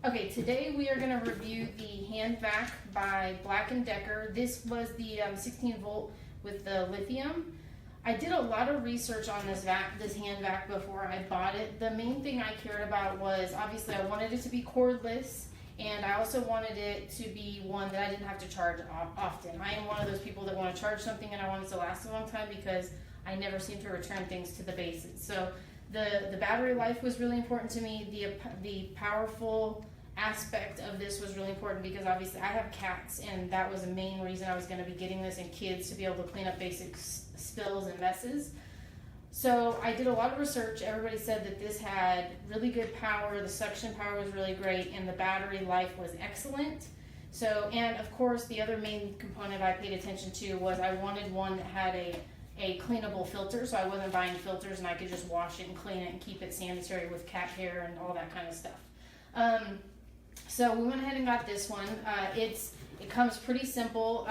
Okay, today we are going to review the hand vac by Black+Decker. This was the 16 volt with the lithium. I did a lot of research on this hand vac before I bought it. The main thing I cared about was, obviously, I wanted it to be cordless, and I also wanted it to be one that I didn't have to charge often. I am one of those people that want to charge something and I want it to last a long time because I never seem to return things to the bases. So the battery life was really important to me. The powerful aspect of this was really important because obviously I have cats, and that was the main reason I was going to be getting this, and kids, to be able to clean up basic spills and messes. So I did a lot of research. Everybody said that this had really good power, the suction power was really great, and the battery life was excellent. So, and of course the other main component I paid attention to was I wanted one that had a cleanable filter, so I wasn't buying filters and I could just wash it and clean it and keep it sanitary with cat hair and all that kind of stuff. So we went ahead and got this one. It comes pretty simple.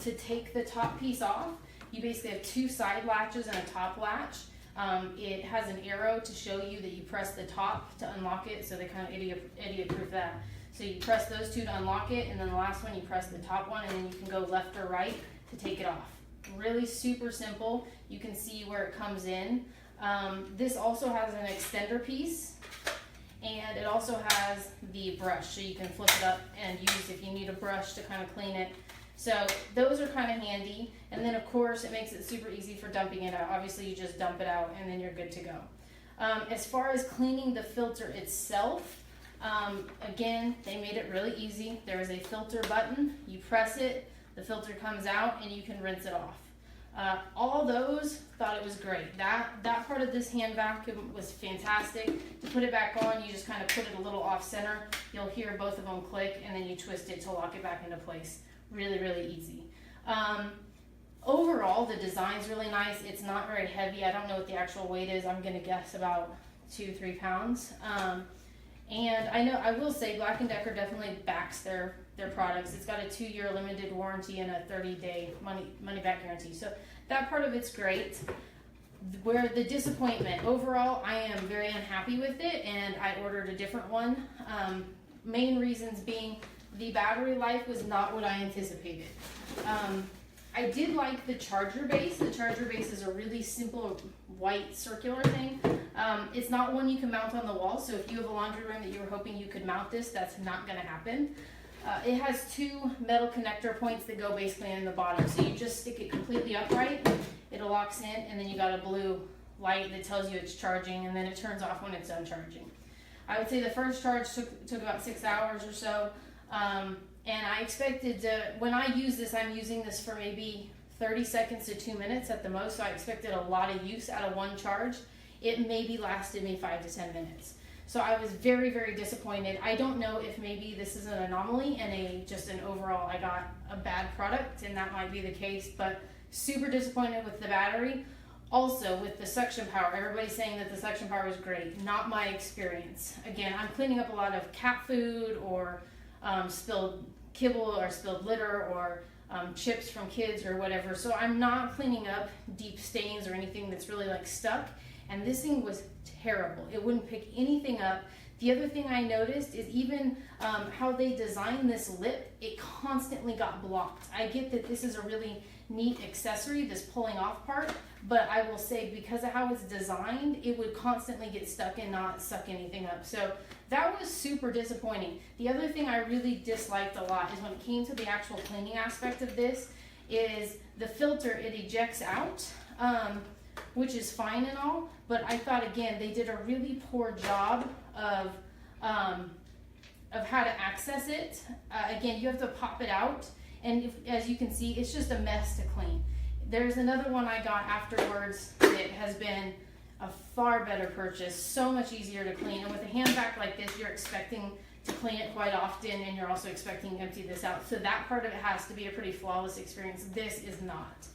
To take the top piece off, you basically have two side latches and a top latch. It has an arrow to show you that you press the top to unlock it, so they kind of idiot-proof that. So you press those two to unlock it, and then the last one you press the top one, and then you can go left or right to take it off. Really super simple. You can see where it comes in. This also has an extender piece, and it also has the brush, so you can flip it up and use if you need a brush to kind of clean it. So those are kind of handy, and then of course it makes it super easy for dumping it out. Obviously you just dump it out and then you're good to go. As far as cleaning the filter itself, again, they made it really easy. There is a filter button, you press it, the filter comes out, and you can rinse it off. All those, thought it was great. That part of this hand vacuum was fantastic. To put it back on, you just kind of put it a little off center. You'll hear both of them click, and then you twist it to lock it back into place. Really, really easy. Overall, the design's really nice. It's not very heavy. I don't know what the actual weight is. I'm gonna guess about 2-3 pounds. And I will say Black+Decker definitely backs their products. It's got a 2-year limited warranty and a 30-day money back guarantee. So that part of it's great. Where the disappointment, overall, I am very unhappy with it, and I ordered a different one. Main reasons being the battery life was not what I anticipated. I did like the charger base. The charger base is a really simple white circular thing. It's not one you can mount on the wall, so if you have a laundry room that you were hoping you could mount this, that's not going to happen. It has two metal connector points that go basically in the bottom, so you just stick it completely upright, it locks in, and then you got a blue light that tells you it's charging, and then it turns off when it's done charging. I would say the first charge took about 6 hours or so. And I expected to, when I use this, I'm using this for maybe 30 seconds to 2 minutes at the most, so I expected a lot of use out of one charge. It maybe lasted me 5 to 10 minutes. So I was very, very disappointed. I don't know if maybe this is an anomaly and just an overall, I got a bad product, and that might be the case, but super disappointed with the battery. Also, with the suction power, everybody's saying that the suction power is great. Not my experience. Again, I'm cleaning up a lot of cat food or spilled kibble or spilled litter or chips from kids or whatever, so I'm not cleaning up deep stains or anything that's really like stuck, and this thing was terrible. It wouldn't pick anything up. The other thing I noticed is even how they designed this lip, it constantly got blocked. I get that this is a really neat accessory, this pulling off part, but I will say because of how it's designed, it would constantly get stuck and not suck anything up. So that was super disappointing. The other thing I really disliked a lot is when it came to the actual cleaning aspect of this, is the filter, it ejects out, which is fine and all, but I thought, again, they did a really poor job of how to access it. Again, you have to pop it out, and as you can see, it's just a mess to clean. There's another one I got afterwards that has been a far better purchase, so much easier to clean, and with a hand vac like this, you're expecting to clean it quite often, and you're also expecting to empty this out, so that part of it has to be a pretty flawless experience. This is not.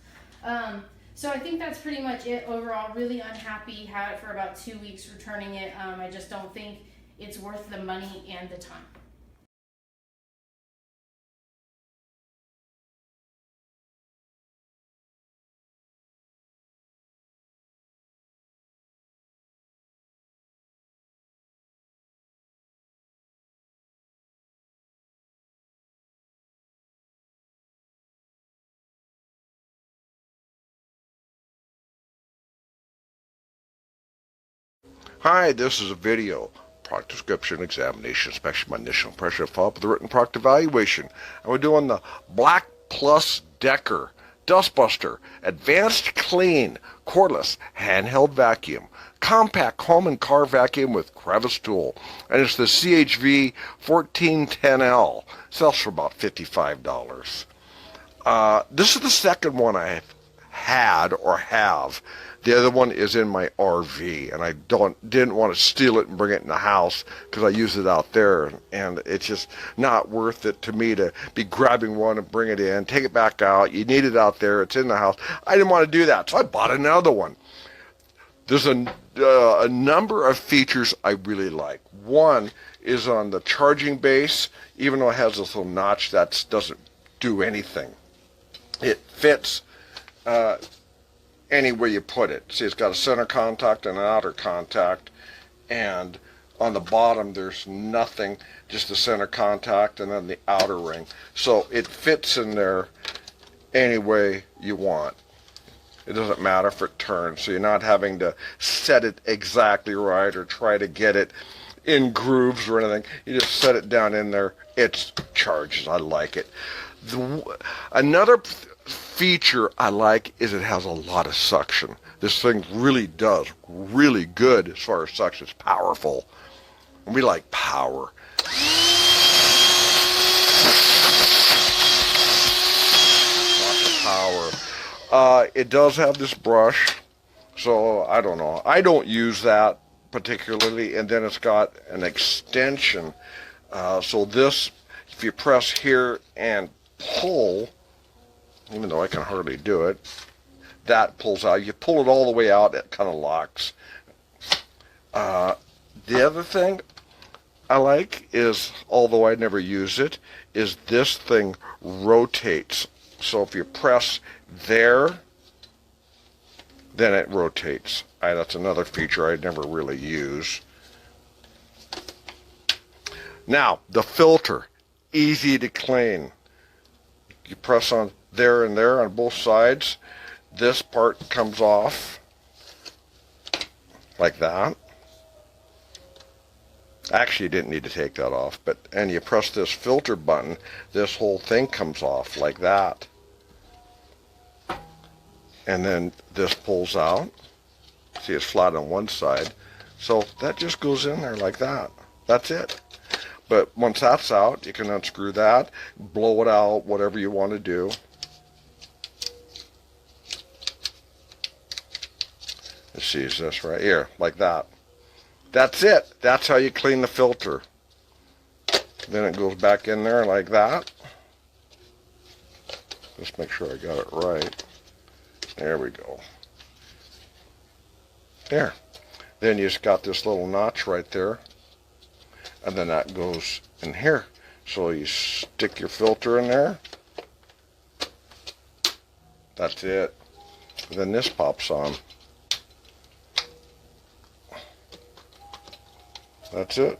So I think that's pretty much it overall. Really unhappy. Had it for about 2 weeks, returning it. I just don't think it's worth the money and the time. Hi, this is a video. Product description, examination, inspection, my initial impression, follow up with the written product evaluation. And we're doing the BLACK+DECKER dustbuster AdvancedClean Cordless Handheld Vacuum. Compact home and car vacuum with crevice tool. And it's the CHV 1410L. Sells for about $55. This is the second one I've had or have. The other one is in my RV, and I didn't want to steal it and bring it in the house because I use it out there, and it's just not worth it to me to be grabbing one and bring it in, take it back out. You need it out there. It's in the house. I didn't want to do that, so I bought another one. There's a number of features I really like. One is on the charging base. Even though it has this little notch, that doesn't do anything. It fits anywhere you put it. See, it's got a center contact and an outer contact, and on the bottom there's nothing, just the center contact and then the outer ring. So it fits in there any way you want. It doesn't matter if it turns, so you're not having to set it exactly right or try to get it in grooves or anything. You just set it down in there. It charges. I like it. Another feature I like is it has a lot of suction. This thing really does really good as far as suction. It's powerful. We like power. Lots of power. It does have this brush, so I don't know. I don't use that particularly, and then it's got an extension. So this, if you press here and pull, even though I can hardly do it, that pulls out. You pull it all the way out, it kind of locks. The other thing I like is, although I never use it, is this thing rotates. So if you press there, then it rotates. That's another feature I never really use. Now, the filter, easy to clean. You press on there and there on both sides. This part comes off like that. Actually, you didn't need to take that off, and you press this filter button, this whole thing comes off like that. And then this pulls out. See, it's flat on one side. So that just goes in there like that. That's it. But once that's out, you can unscrew that, blow it out, whatever you want to do. Let's see, is this right here, like that. That's it. That's how you clean the filter. Then it goes back in there like that. Just make sure I got it right. There we go. There. Then you just got this little notch right there. And then that goes in here. So you stick your filter in there. That's it. And then this pops on. That's it.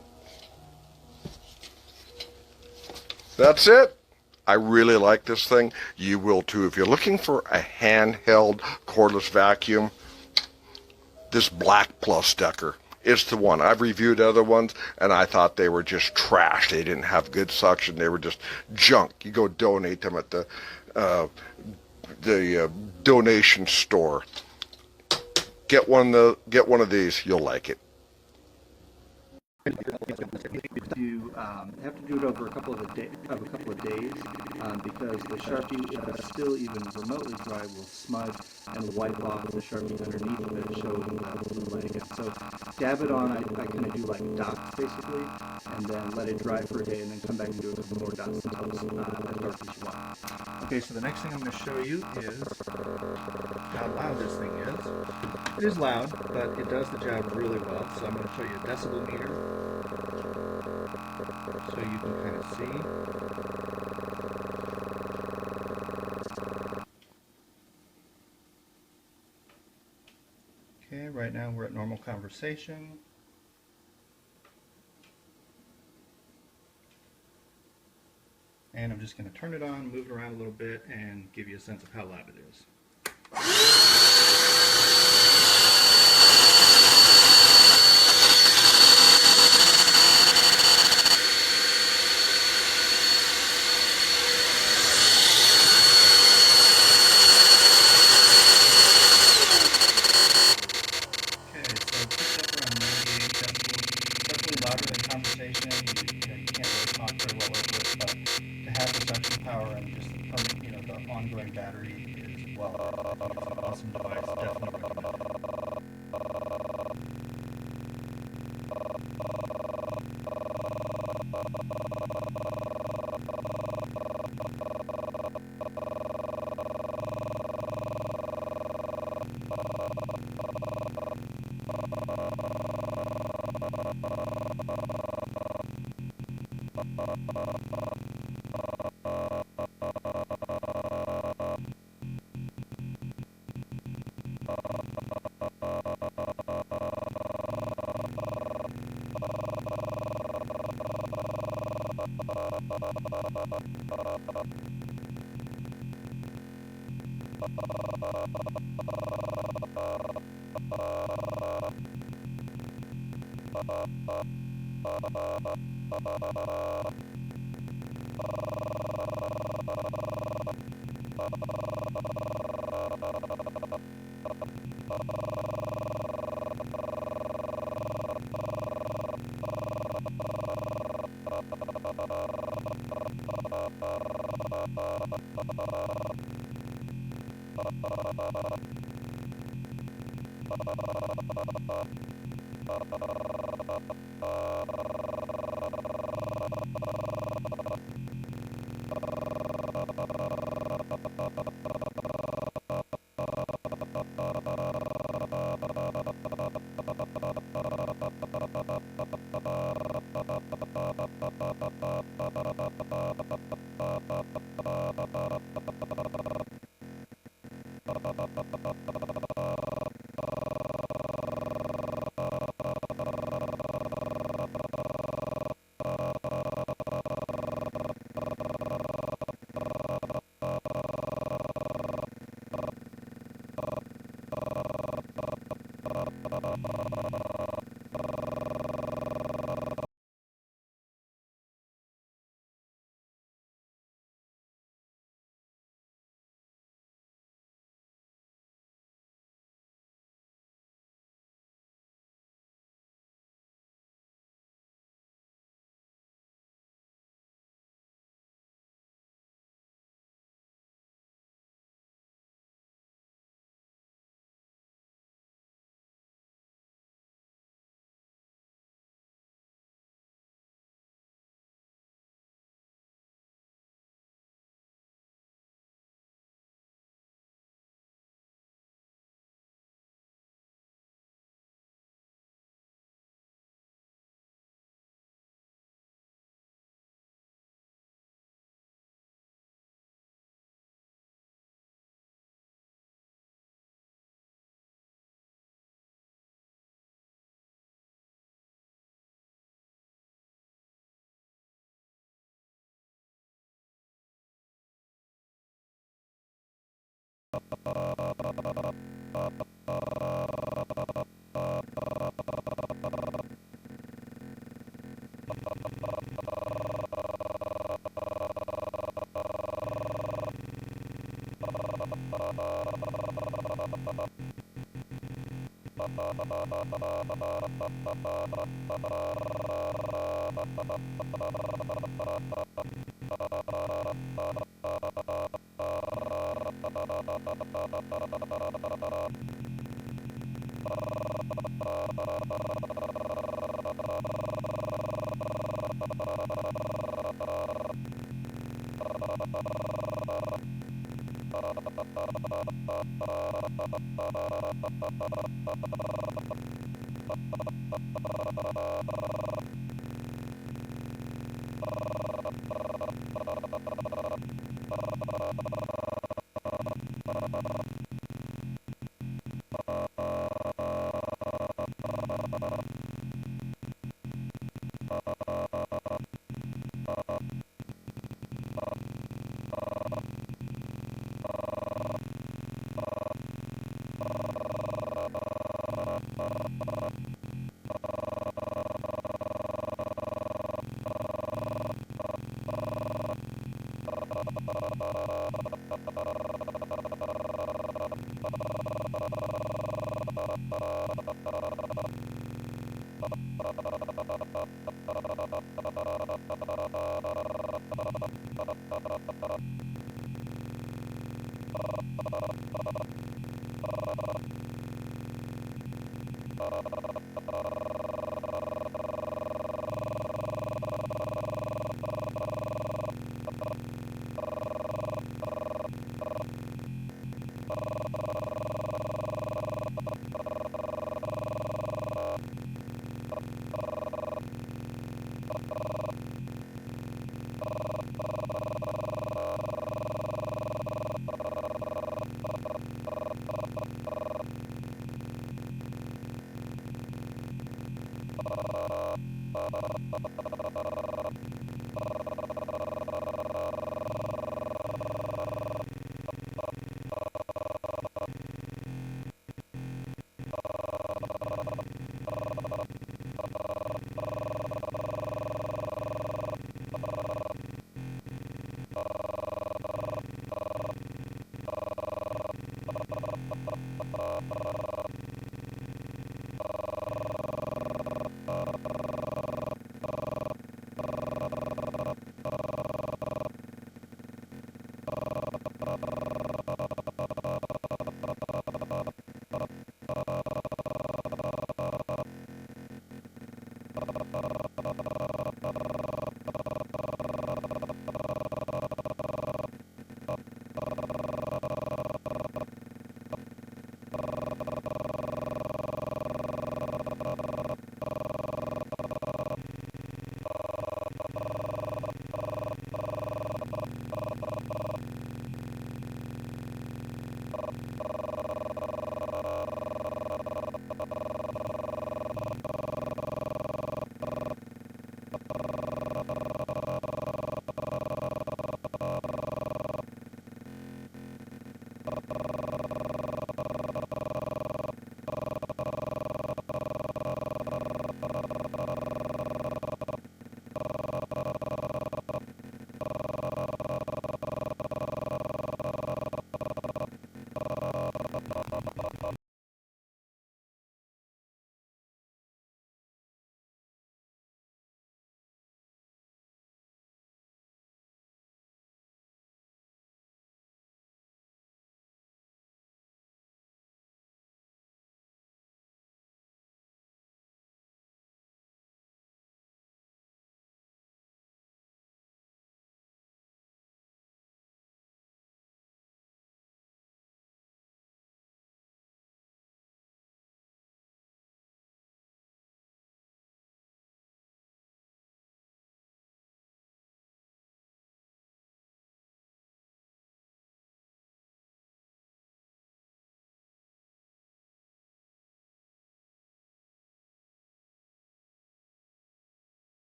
That's it. I really like this thing. You will too. If you're looking for a handheld cordless vacuum, this BLACK+DECKER is the one. I've reviewed other ones, and I thought they were just trash. They didn't have good suction. They were just junk. You go donate them at the donation store. Get one of these. You'll like it. You have to do it over a couple of days because the Sharpie, if it's still even remotely dry, will smudge and wipe off the Sharpie underneath of it, showing the blue leg. So dab it on. I kind of do like dots basically, and then let it dry for a day, and then come back and do a couple more dots until it's as dark as you want. Okay, so the next thing I'm going to show you is how loud this thing is. It is loud, but it does the job really well. So I'm going to show you a decibel meter, so you can kind of see. Okay, right now we're at normal conversation. And I'm just going to turn it on, move it around a little bit, and give you a sense of how loud it is. power and just the ongoing battery as well. I think it's an awesome device. Definitely recommend it.